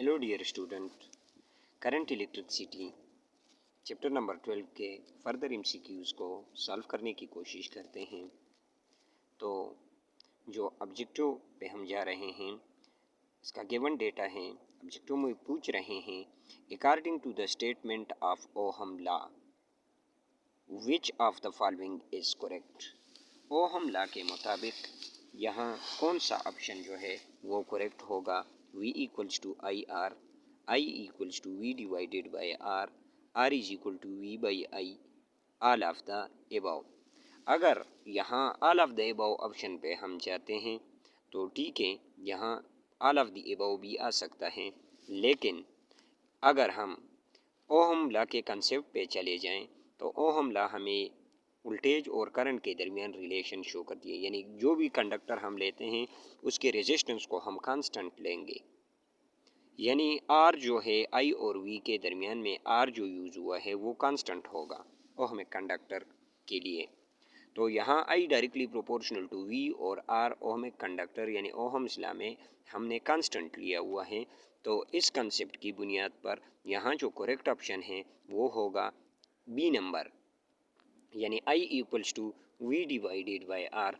Hello dear student, current electricity chapter number 12 के further MCQs को solve करने की कोशिश करते हैं। तो जो ऑब्जेक्टिव पे हम जा रहे हैं, इसका गिवन डेटा है। ऑब्जेक्टिव में पूछ रहे हैं, according to the statement of Ohm law which of the following is correct. Ohm law के मुताबिक यहाँ कौन सा ऑप्शन जो है वो करेक्ट होगा। V equals to I R, I equals to V divided by R, R is equal to V by I, all of the above. अगर यहाँ all of the above option पे हम जाते हैं तो ठीक है, यहाँ ऑल ऑफ द एबव भी आ सकता है, लेकिन अगर हम ओहम लॉ के कंसेप्ट पे चले जाएं तो ओहम लॉ हमें वोल्टेज और करंट के दरमियान रिलेशन शो करती है। यानी जो भी कंडक्टर हम लेते हैं उसके रेजिस्टेंस को हम कांस्टेंट लेंगे। यानी आर जो है आई और वी के दरमियान में आर जो यूज़ हुआ है वो कांस्टेंट होगा ओहमिक कंडक्टर के लिए। तो यहाँ I directly proportional to V और आर ओहमिक कंडक्टर यानी ओहम्स लॉ में हमने कांस्टेंट लिया हुआ है। तो इस कंसेप्ट की बुनियाद पर यहाँ जो करेक्ट ऑप्शन है वो होगा बी नंबर, यानी I equals to V divided by R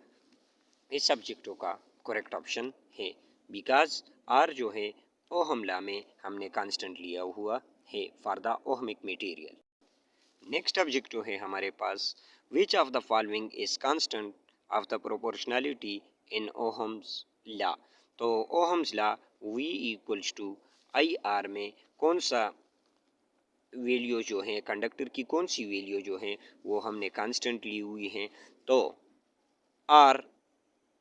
इस सब्जेक्टों का करेक्ट ऑप्शन है, बिकॉज आर जो है ओहम लॉ में हमने कांस्टेंट लिया हुआ है for the ohmic material. Next objective है हमारे पास, which of the following is constant of the proportionality in ohm's law. तो ohm's law V equals to I R में कौन सा वैल्यू जो है, कंडक्टर की कौन सी वैल्यू जो है वो हमने कांस्टेंट ली हुई है। तो आर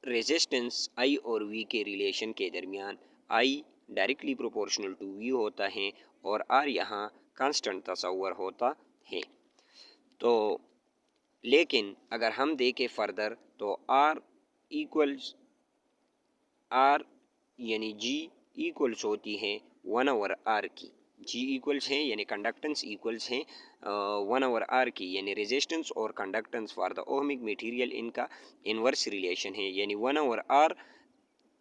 रेजिस्टेंस आई और वी के रिलेशन के दरमियान I directly proportional to V होता है और आर यहाँ कांस्टेंट तस्वर होता है। तो लेकिन अगर हम देखें फर्दर तो आर इक्वल्स आर यानी जी इक्वल्स होती है 1/r की। जी इक्वल्स है यानी कंडक्टेंस इक्वल्स है 1/r की, यानी रेजिस्टेंस और conductance for the ohmic material इनका इनवर्स रिलेशन है। यानी 1/r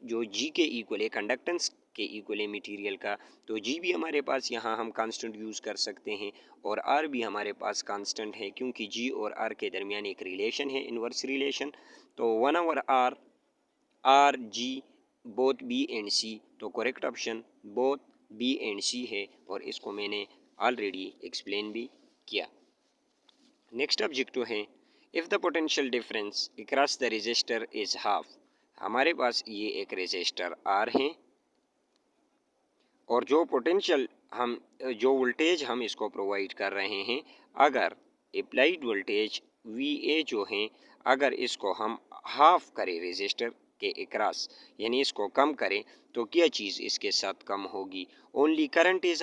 जो जी के इक्वल है, कंडक्टेंस के इक्वल है मटेरियल का, तो जी भी हमारे पास यहाँ हम कांस्टेंट यूज़ कर सकते हैं और आर भी हमारे पास कांस्टेंट है, क्योंकि जी और आर के दरमियान एक रिलेशन है, इनवर्स रिलेशन। तो 1/r आर जी बोथ बी एंड सी, तो correct option both B and C है और इसको मैंने ऑलरेडी एक्सप्लेन भी किया। नेक्स्ट ऑब्जेक्टिव है, if the potential difference across the resistor is half. हमारे पास ये एक रेजिस्टर आर है और जो पोटेंशियल हम जो वोल्टेज हम इसको प्रोवाइड कर रहे हैं, अगर अप्लाइड वोल्टेज वी ए जो है अगर इसको हम हाफ करें रेजिस्टर के अक्रॉस, यानी इसको कम करें, तो क्या चीज़ इसके साथ कम होगी। Only current is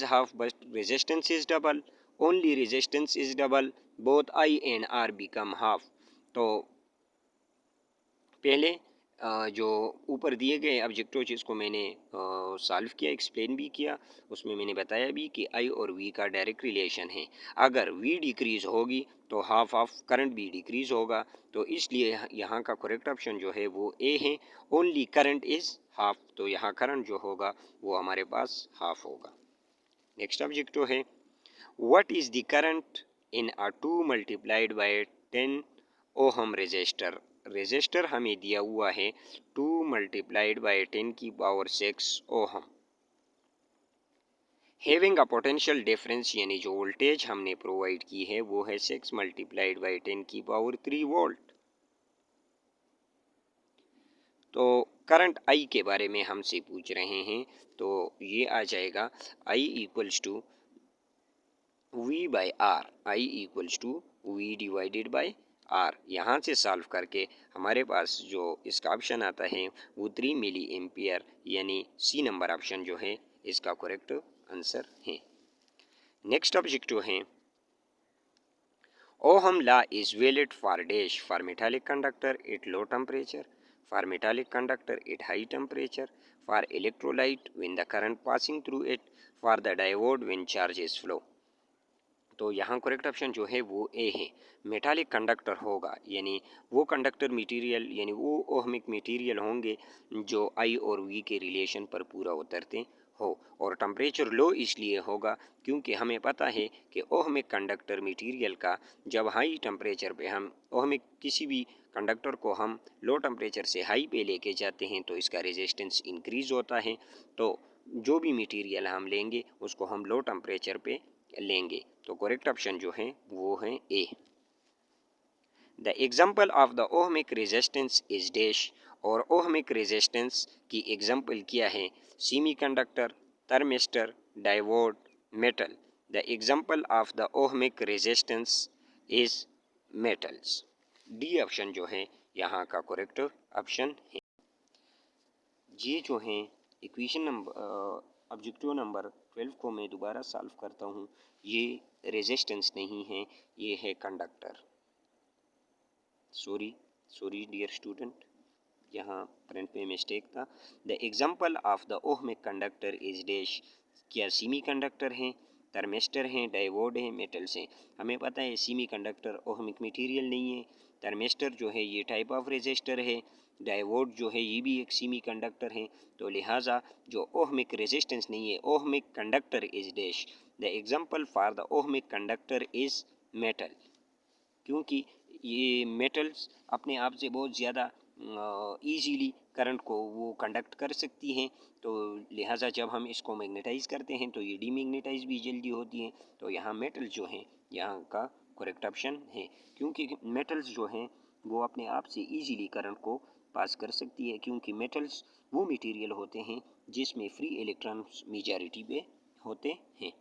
half but resistance is double. Only resistance is double, both I and R become half. तो पहले जो ऊपर दिए गए ऑब्जेक्टिव जिसको मैंने सॉल्व किया, एक्सप्लेन भी किया, उसमें मैंने बताया भी कि आई और वी का डायरेक्ट रिलेशन है। अगर वी डिक्रीज़ होगी तो हाफ ऑफ करंट भी डिक्रीज़ होगा। तो इसलिए यहाँ का करेक्ट ऑप्शन जो है वो ए है, ओनली करंट इज़ हाफ। तो यहाँ करंट जो होगा वो हमारे पास हाफ होगा। नेक्स्ट ऑब्जेक्टिव है, what is the current in a 2 multiplied by 10 ohm resistor. Resistor हमें दिया हुआ है 2 मल्टीप्लाइड बाय 10 की power 6 ohm, having a potential difference, यानी जो वोल्टेज हमने प्रोवाइड की है वो है 6 मल्टीप्लाइड बाय 10 की पावर 3 वोल्ट। तो करंट आई के बारे में हमसे पूछ रहे हैं, तो ये आ जाएगा I equals to V by R, I equals to V divided by R. यहाँ से सॉल्व करके हमारे पास जो इसका ऑप्शन आता है वो 3 मिली एम्पियर, यानी सी नंबर ऑप्शन जो है इसका करेक्ट आंसर है। नेक्स्ट ऑब्जेक्टिव है, ohm law is valid for dash, for metallic conductor at low temperature, for metallic conductor at high temperature, for electrolyte when the current passing through it, for the diode when charges flow. तो यहाँ correct option जो है वो ए है। Metallic conductor होगा यानी वो conductor material यानी वो ओहमिक मटेरियल होंगे जो आई और वी के रिलेशन पर पूरा उतरते हो। और टेम्परेचर लो इसलिए होगा क्योंकि हमें पता है कि ओहमिक कंडक्टर मटेरियल का जब हाई टेम्परेचर पे हम ओहमिक किसी भी कंडक्टर को हम लो टेम्परेचर से हाई पे लेके जाते हैं तो इसका रेजिस्टेंस इंक्रीज होता है। तो जो भी मटेरियल हम लेंगे उसको हम लो टेम्परेचर पे लेंगे। तो करेक्ट ऑप्शन जो है वो है A. The example of the ohmic resistance is dash. और ओहमिक रेजिस्टेंस की एग्जाम्पल क्या है? Semiconductor, thermistor, diode, metal. The example of the ohmic resistance is metals. D option जो है यहाँ का करेक्ट ऑप्शन है। ये जो है इक्वेशन नंबर ऑब्जेक्टिव नंबर 12 को मैं दोबारा सॉल्व करता हूँ। ये रेजिस्टेंस नहीं है, ये है कंडक्टर। सॉरी डियर स्टूडेंट, यहाँ प्रिंट में मिस्टेक था। The example of the ohmic conductor is dash. क्या सेमी कंडक्टर हैं, थर्मिस्टर हैं, डायोड हैं, मेटल्स हैं। हमें पता है सेमी कंडक्टर ओहमिक मटेरियल नहीं है। थर्मिस्टर जो है ये टाइप ऑफ रेजिस्टर है। डायोड जो है ये भी एक सेमी कंडक्टर है। तो लिहाजा जो ओहमिक रेजिस्टेंस नहीं है, ohmic conductor is dash. The example for the ohmic conductor is metal. क्योंकि ये मेटल्स अपने आप से बहुत ज़्यादा ईजीली करंट को वो कंडक्ट कर सकती हैं। तो लिहाजा जब हम इसको मैग्नेटाइज करते हैं तो ये डीमैग्नेटाइज भी जल्दी होती हैं। तो यहाँ मेटल जो हैं यहाँ का करेक्ट ऑप्शन है, क्योंकि मेटल्स जो हैं वो अपने आप से ईजीली करंट को पास कर सकती है। क्योंकि मेटल्स वो मटेरियल होते हैं जिसमें फ्री इलेक्ट्रॉन्स मेजॉरिटी पे होते हैं।